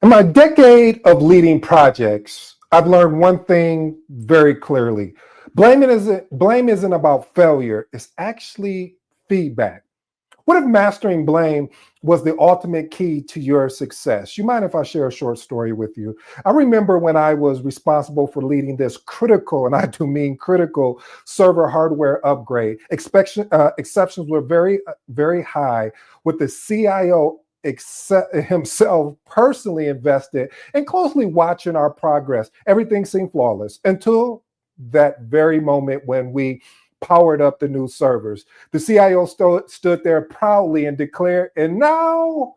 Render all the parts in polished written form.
In my decade of leading projects, I've learned one thing very clearly. Blame isn't about failure, it's actually feedback. What if mastering blame was the ultimate key to your success? You mind if I share a short story with you? I remember when I was responsible for leading this critical, and I do mean critical, server hardware upgrade. Exceptions were very high, with the CIO himself personally invested and closely watching our progress. Everything seemed flawless until that very moment when we powered up the new servers. The CIO stood there proudly and declared, and now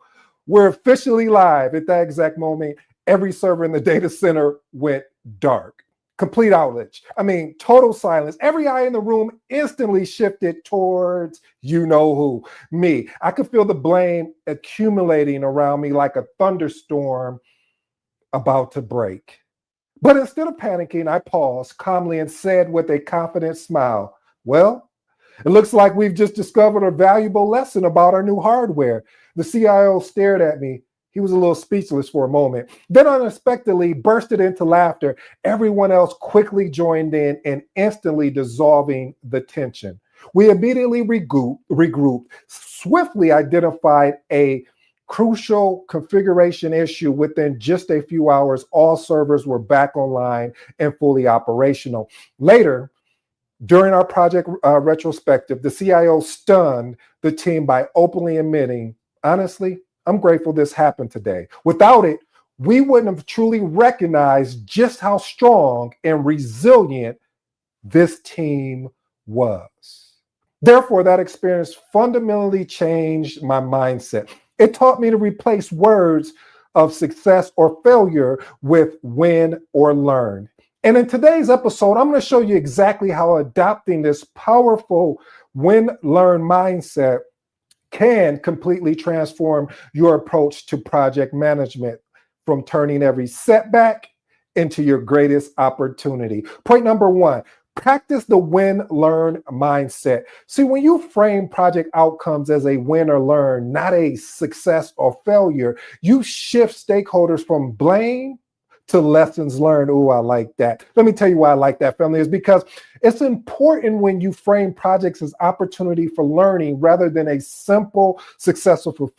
we're officially live. At that exact moment, every server in the data center went dark. Complete outage. I mean, total silence. Every eye in the room instantly shifted towards you know who, me. I could feel the blame accumulating around me like a thunderstorm about to break. But instead of panicking, I paused calmly and said with a confident smile, well, it looks like we've just discovered a valuable lesson about our new hardware. The CIO stared at me. He was a little speechless for a moment, then unexpectedly bursted into laughter. Everyone else quickly joined in and instantly dissolving the tension. We immediately regrouped, swiftly identified a crucial configuration issue. Within just a few hours, all servers were back online and fully operational. Later, during our project retrospective, the CIO stunned the team by openly admitting, honestly, I'm grateful this happened today. Without it, we wouldn't have truly recognized just how strong and resilient this team was. Therefore, that experience fundamentally changed my mindset. It taught me to replace words of success or failure with win or learn. And in today's episode, I'm going to show you exactly how adopting this powerful win-learn mindset can completely transform your approach to project management, from turning every setback into your greatest opportunity. Point number one, practice the win-learn mindset. See, when you frame project outcomes as a win or learn, not a success or failure, you shift stakeholders from blame to lessons learned. Oh, I like that. Let me tell you why I like that, family, is because it's important when you frame projects as opportunity for learning rather than a simple successful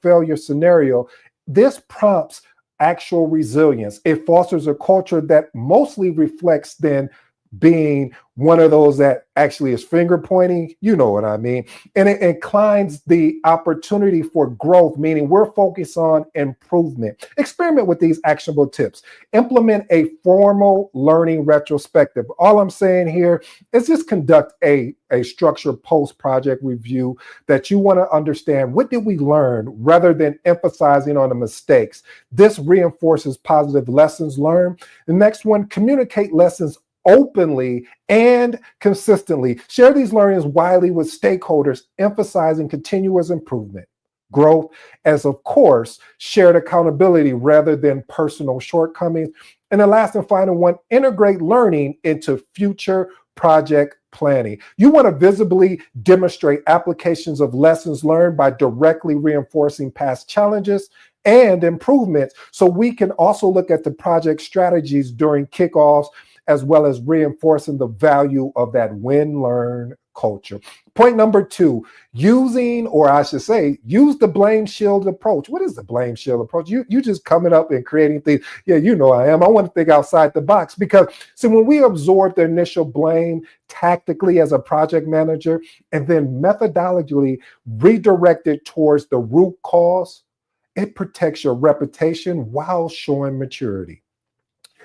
failure scenario. This prompts actual resilience. It fosters a culture that mostly reflects then being one of those that actually is finger pointing, you know what I mean? And it inclines the opportunity for growth, meaning we're focused on improvement. Experiment with these actionable tips. Implement a formal learning retrospective. All I'm saying here is just conduct a structured post-project review that you want to understand what did we learn rather than emphasizing on the mistakes. This reinforces positive lessons learned. The next one, communicate lessons openly and consistently. Share these learnings widely with stakeholders, emphasizing continuous improvement, growth, as of course, shared accountability rather than personal shortcomings. And the last and final one, integrate learning into future project planning. You want to visibly demonstrate applications of lessons learned by directly reinforcing past challenges and improvements. So we can also look at the project strategies during kickoffs, as well as reinforcing the value of that win-learn culture. Point number two, use the blame shield approach. What is the blame shield approach? You just coming up and creating things. Yeah, you know I am. I want to think outside the box because, see, when we absorb the initial blame tactically as a project manager and then methodologically redirect it towards the root cause, it protects your reputation while showing maturity.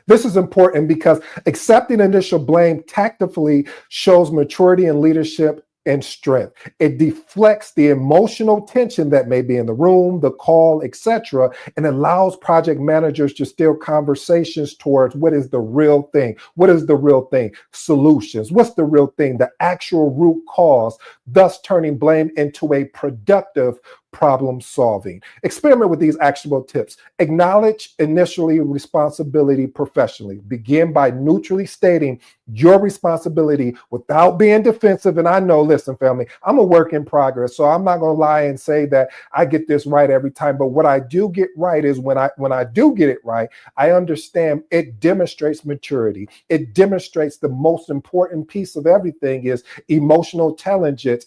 This is important because accepting initial blame tactfully shows maturity in leadership and strength. It deflects the emotional tension that may be in the room, the call, etc., and allows project managers to steer conversations towards what is the real thing. What is the real thing? Solutions. What's the real thing? The actual root cause, thus turning blame into a productive problem solving. Experiment with these actionable tips. Acknowledge initially responsibility professionally. Begin by neutrally stating your responsibility without being defensive. And I know, listen, family, I'm a work in progress, so I'm not going to lie and say that I get this right every time. But what I do get right is when I do get it right, I understand it demonstrates maturity. It demonstrates the most important piece of everything is emotional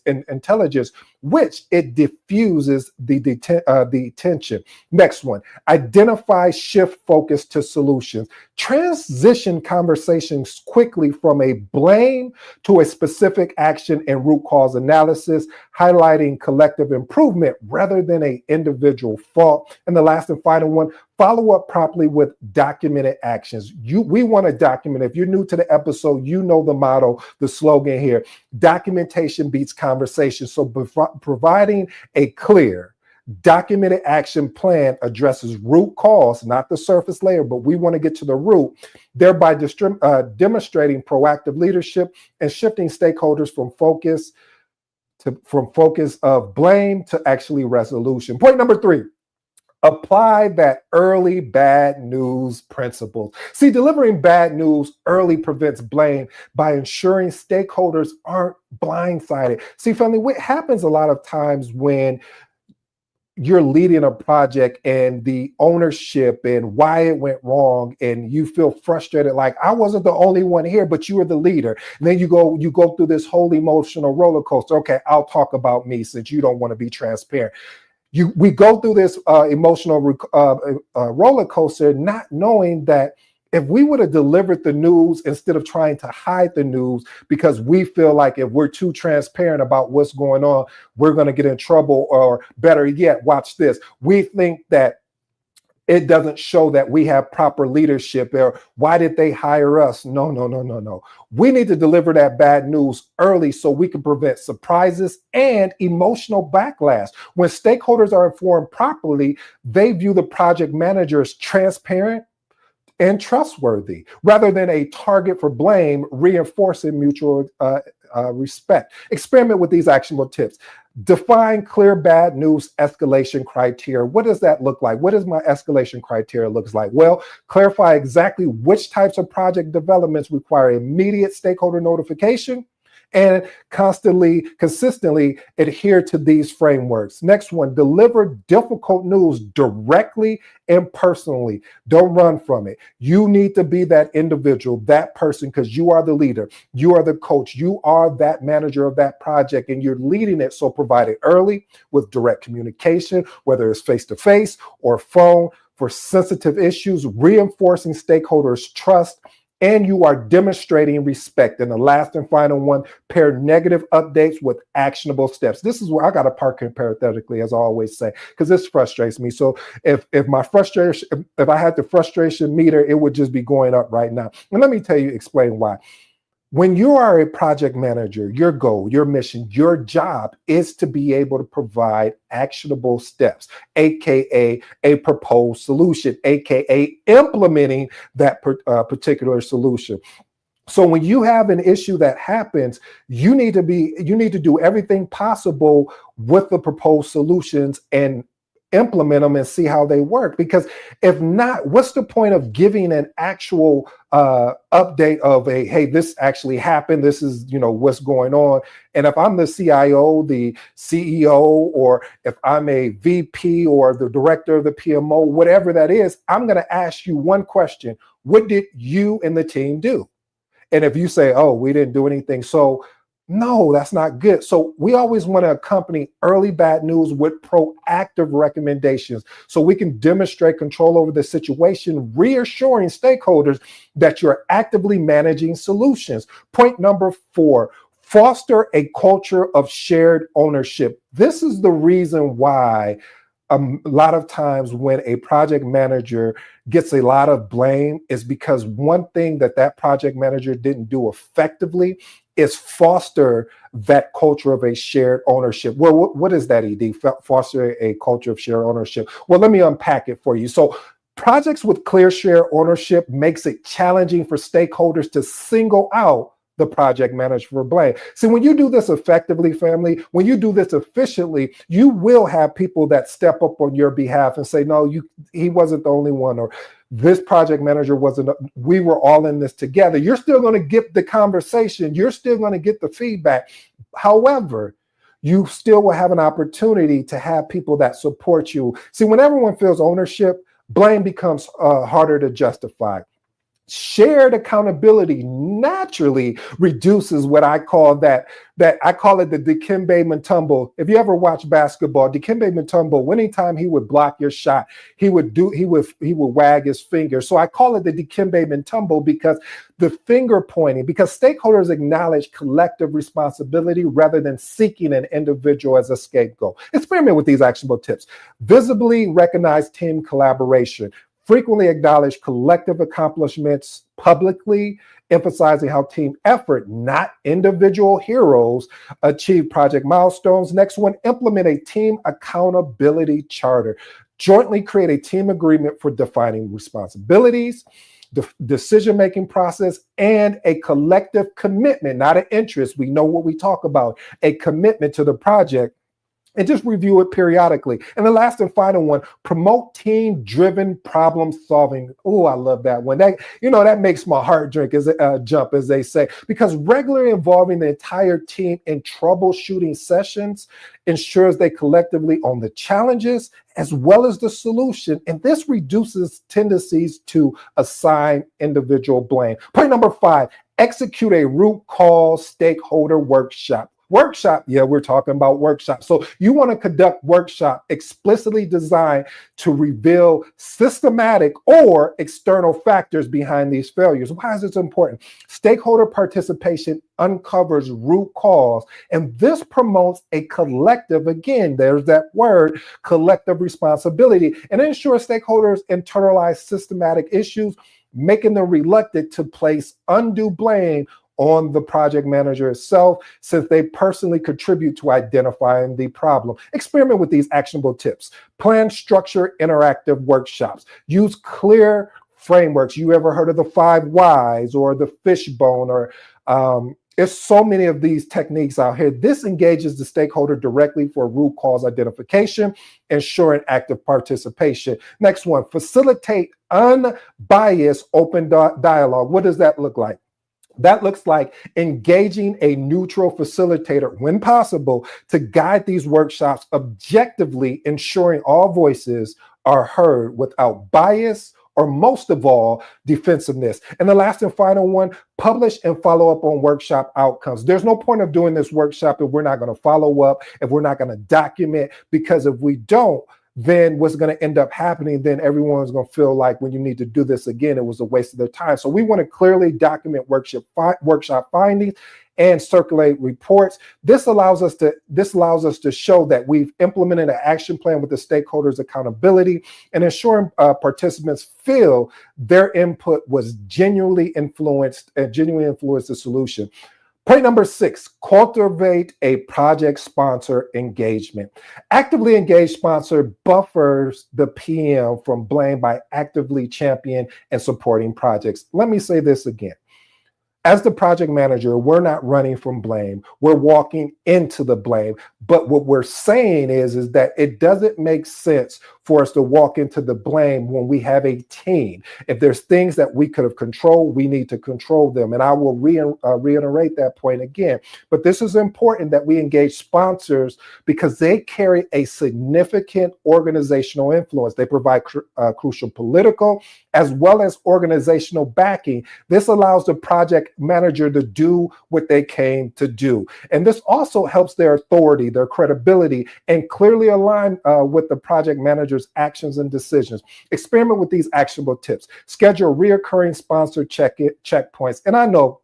intelligence, which it diffuses the tension. Next one, identify shift focus to solutions. Transition conversations quickly from a blame to a specific action and root cause analysis, highlighting collective improvement rather than an individual fault. And the last and final one, follow up properly with documented actions. We want to document. If you're new to the episode, you know the motto, the slogan here: documentation beats conversation. So providing a clear, documented action plan addresses root cause, not the surface layer, but we want to get to the root, thereby demonstrating proactive leadership and shifting stakeholders from focus of blame to actually resolution. Point number 3. Apply that early bad news principle. See, delivering bad news early prevents blame by ensuring stakeholders aren't blindsided. See, family, what happens a lot of times when you're leading a project and the ownership and why it went wrong, and you feel frustrated, like I wasn't the only one here, but you were the leader. And then you go through this whole emotional roller coaster. Okay, I'll talk about me since you don't want to be transparent. We go through this emotional roller coaster, not knowing that if we would have delivered the news instead of trying to hide the news because we feel like if we're too transparent about what's going on, we're going to get in trouble, or better yet, watch this. We think that it doesn't show that we have proper leadership, or why did they hire us? No. We need to deliver that bad news early so we can prevent surprises and emotional backlash. When stakeholders are informed properly, they view the project manager as transparent and trustworthy rather than a target for blame, reinforcing mutual respect. Experiment with these actionable tips. Define clear bad news escalation criteria. What does that look like? What does my escalation criteria looks like? Well, clarify exactly which types of project developments require immediate stakeholder notification, and consistently adhere to these frameworks. Next one, deliver difficult news directly and personally. Don't run from it. You need to be that individual, that person, because you are the leader. You are the coach. You are that manager of that project, and you're leading it. So provide it early with direct communication, whether it's face-to-face or phone, for sensitive issues, reinforcing stakeholders' trust, and you are demonstrating respect. And the last and final one, pair negative updates with actionable steps. This is where I got to park it parenthetically, as I always say, because this frustrates me. So if I had the frustration meter, it would just be going up right now. And let me explain why. When you are a project manager, your goal, your mission, your job is to be able to provide actionable steps, aka a proposed solution, aka implementing that particular solution. So when you have an issue that happens, you need to do everything possible with the proposed solutions and implement them and see how they work. Because if not, what's the point of giving an actual update of hey, this actually happened, this is what's going on? And if I'm the CIO, the CEO, or if I'm a VP or the director of the PMO, whatever that is, I'm going to ask you one question: what did you and the team do? And if you say, oh, we didn't do anything, so no, that's not good. So we always want to accompany early bad news with proactive recommendations so we can demonstrate control over the situation, reassuring stakeholders that you're actively managing solutions. Point number 4, foster a culture of shared ownership. This is the reason why a lot of times when a project manager gets a lot of blame is because one thing that project manager didn't do effectively is foster that culture of a shared ownership. Well, what is that, ED? Foster a culture of shared ownership. Well, let me unpack it for you. So projects with clear shared ownership makes it challenging for stakeholders to single out the project manager for blame. See, when you do this effectively, family, when you do this efficiently, you will have people that step up on your behalf and say, no, he wasn't the only one, or this project manager wasn't, we were all in this together. You're still going to get the conversation. You're still going to get the feedback. However, you still will have an opportunity to have people that support you. See, when everyone feels ownership, blame becomes harder to justify. Shared accountability naturally reduces what I call that I call it the Dikembe Mutombo. If you ever watch basketball, Dikembe Mutombo, anytime he would block your shot, he would wag his finger. So I call it the Dikembe Mutombo because the finger pointing, because stakeholders acknowledge collective responsibility rather than seeking an individual as a scapegoat. Experiment with these actionable tips. Visibly recognize team collaboration. Frequently acknowledge collective accomplishments publicly, emphasizing how team effort, not individual heroes, achieve project milestones. Next one, implement a team accountability charter. Jointly create a team agreement for defining responsibilities, the decision-making process, and a collective commitment, not an interest. We know what we talk about, a commitment to the project. And just review it periodically. And the last and final one, promote team-driven problem solving. Oh, I love that one. That makes my heart jump, as they say, because regularly involving the entire team in troubleshooting sessions ensures they collectively own the challenges as well as the solution. And this reduces tendencies to assign individual blame. Point number 5, execute a root cause stakeholder workshop. Yeah, we're talking about workshops. So you want to conduct workshop explicitly designed to reveal systematic or external factors behind these failures. Why is this important? Stakeholder participation uncovers root cause, and this promotes a collective, again, there's that word, collective responsibility, and ensures stakeholders internalize systematic issues, making them reluctant to place undue blame on the project manager itself, since they personally contribute to identifying the problem. Experiment with these actionable tips. Plan structured interactive workshops. Use clear frameworks. You ever heard of the 5 whys or the fishbone, or there's so many of these techniques out here. This engages the stakeholder directly for root cause identification, ensuring active participation. Next one, facilitate unbiased open dialogue. What does that look like? That looks like engaging a neutral facilitator when possible to guide these workshops objectively, ensuring all voices are heard without bias or, most of all, defensiveness. And the last and final one, publish and follow up on workshop outcomes. There's no point of doing this workshop if we're not going to follow up, if we're not going to document, because if we don't, then what's going to end up happening, then everyone's going to feel like when you need to do this again, it was a waste of their time. So we want to clearly document workshop findings and circulate reports. This allows us to show that we've implemented an action plan with the stakeholders' accountability and ensuring participants feel their input was genuinely influenced the solution. Point number 6, cultivate a project sponsor engagement. Actively engaged sponsor buffers the PM from blame by actively championing and supporting projects. Let me say this again. As the project manager, we're not running from blame. We're walking into the blame. But what we're saying is that it doesn't make sense for us to walk into the blame when we have a team. If there's things that we could have controlled, we need to control them. And I will reiterate that point again. But this is important that we engage sponsors because they carry a significant organizational influence. They provide crucial political as well as organizational backing. This allows the project manager to do what they came to do. And this also helps their authority, their credibility, and clearly align with the project manager's actions and decisions. Experiment with these actionable tips. Schedule reoccurring sponsor checkpoints. And I know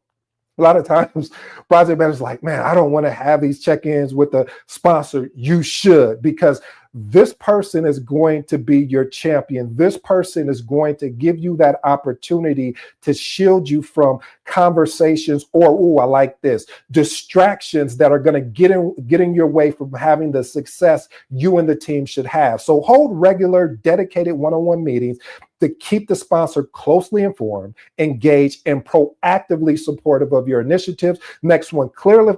a lot of times project managers are like, man, I don't want to have these check-ins with the sponsor. You should, because this person is going to be your champion. This person is going to give you that opportunity to shield you from conversations or, oh, I like this, distractions that are going to get in your way from having the success you and the team should have. So hold regular, dedicated one-on-one meetings. to keep the sponsor closely informed, engaged, and proactively supportive of your initiatives. Next one, clarify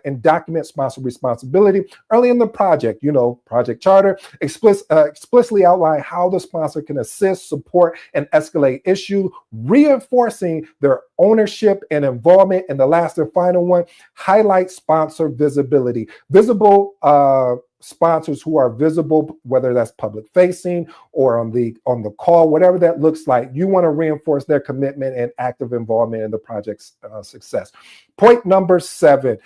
and document sponsor responsibility early in the project. Project charter, explicitly outline how the sponsor can assist, support, and escalate issues, reinforcing their ownership and involvement. And the last and final one, highlight sponsor visibility. Visible sponsors who are visible, whether that's public facing or on the call, whatever that looks like, you want to reinforce their commitment and active involvement in the project's success. Point number 7,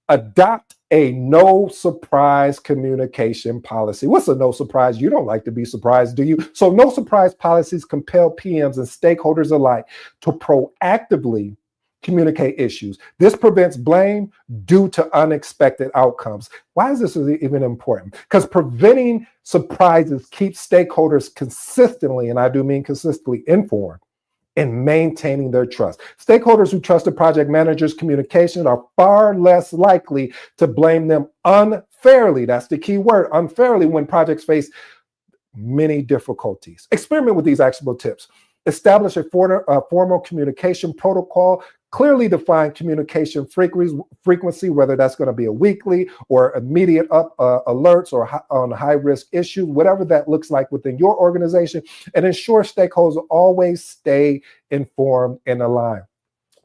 adopt a no surprise communication policy. What's a no surprise? You don't like to be surprised, do you? So no surprise policies compel PMs and stakeholders alike to proactively communicate issues. This prevents blame due to unexpected outcomes. Why is this even important? Because preventing surprises keeps stakeholders consistently, and I do mean consistently, informed and maintaining their trust. Stakeholders who trust the project manager's communication are far less likely to blame them unfairly. That's the key word, unfairly, when projects face many difficulties. Experiment with these actionable tips. Establish a formal communication protocol. Clearly define communication frequency, whether that's going to be a weekly or immediate alerts or on high-risk issues, whatever that looks like within your organization, and ensure stakeholders always stay informed and aligned.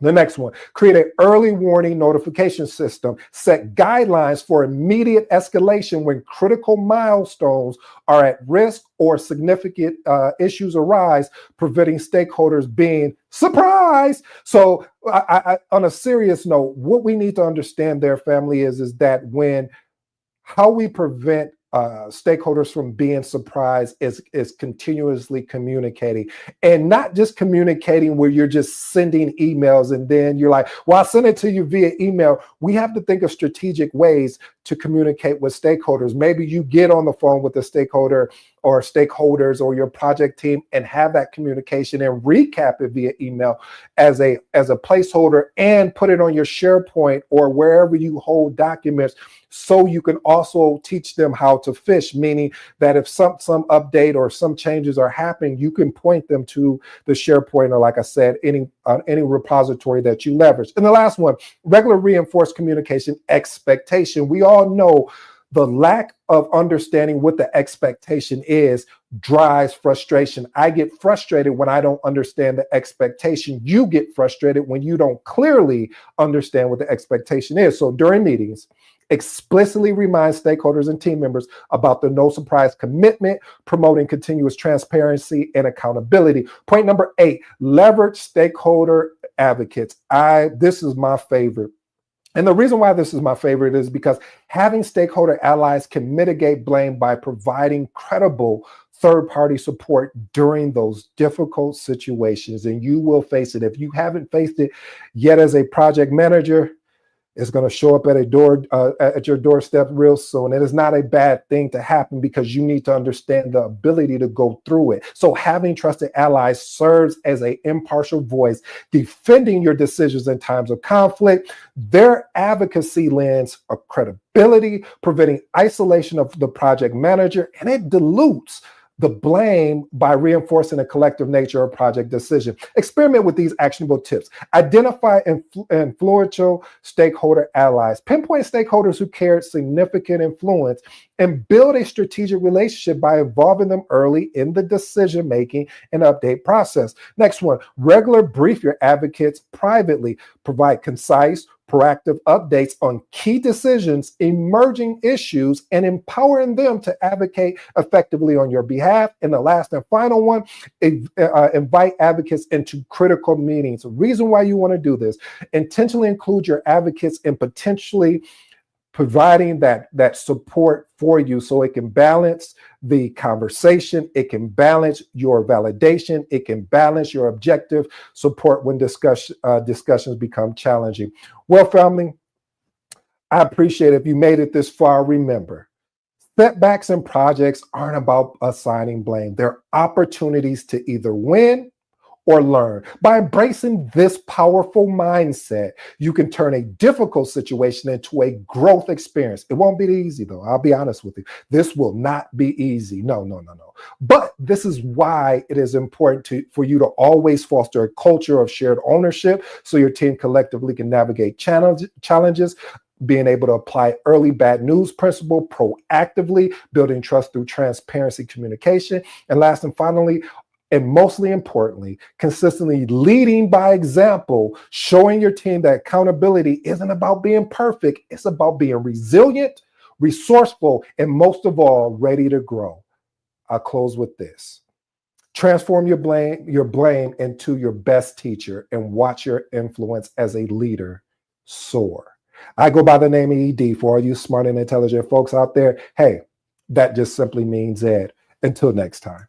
The next one, create an early warning notification system. Set guidelines for immediate escalation when critical milestones are at risk or significant issues arise, preventing stakeholders being surprised. So on a serious note, what we need to understand there, family, is that how we prevent stakeholders from being surprised is continuously communicating, and not just communicating where you're just sending emails and then you're like, well, I'll send it to you via email. We have to think of strategic ways to communicate with stakeholders. Maybe you get on the phone with the stakeholder or stakeholders or your project team and have that communication and recap it via email as a placeholder, and put it on your SharePoint or wherever you hold documents, so you can also teach them how to fish, meaning that if some update or some changes are happening, you can point them to the SharePoint or, like I said, any repository that you leverage. And the last one, regular reinforced communication expectation. We all know the lack of understanding what the expectation is drives frustration. I get frustrated when I don't understand the expectation. You get frustrated when you don't clearly understand what the expectation is. So during meetings, explicitly remind stakeholders and team members about the no surprise commitment, promoting continuous transparency and accountability. Point number 8, leverage stakeholder advocates. This is my favorite. And the reason why this is my favorite is because having stakeholder allies can mitigate blame by providing credible third-party support during those difficult situations. And you will face it. If you haven't faced it yet as a project manager, it's going to show up at your doorstep real soon. It is not a bad thing to happen, because you need to understand the ability to go through it. So having trusted allies serves as an impartial voice, defending your decisions in times of conflict. Their advocacy lends a credibility, preventing isolation of the project manager, and it dilutes the blame by reinforcing the collective nature of project decision. Experiment with these actionable tips. Identify influential stakeholder allies. Pinpoint stakeholders who carry significant influence, and build a strategic relationship by involving them early in the decision-making and update process. Next one, regular brief your advocates privately. Provide concise, proactive updates on key decisions, emerging issues, and empowering them to advocate effectively on your behalf. And the last and final one, invite advocates into critical meetings. The reason why you want to do this, intentionally include your advocates in potentially providing that support for you, so it can balance the conversation, it can balance your validation, it can balance your objective support when discussions become challenging. Well, family, I appreciate it. If you made it this far, remember, setbacks in projects aren't about assigning blame. They're opportunities to either win or learn. By embracing this powerful mindset, you can turn a difficult situation into a growth experience. It won't be easy, though. I'll be honest with you. This will not be easy. No, no, no, no. But this is why it is important for you to always foster a culture of shared ownership so your team collectively can navigate challenges, being able to apply early bad news principle proactively, building trust through transparency communication, and last and finally, and mostly importantly, consistently leading by example, showing your team that accountability isn't about being perfect, it's about being resilient, resourceful, and most of all, ready to grow. I'll close with this. Transform your blame into your best teacher and watch your influence as a leader soar. I go by the name of ED. For all you smart and intelligent folks out there, hey, that just simply means Ed. Until next time.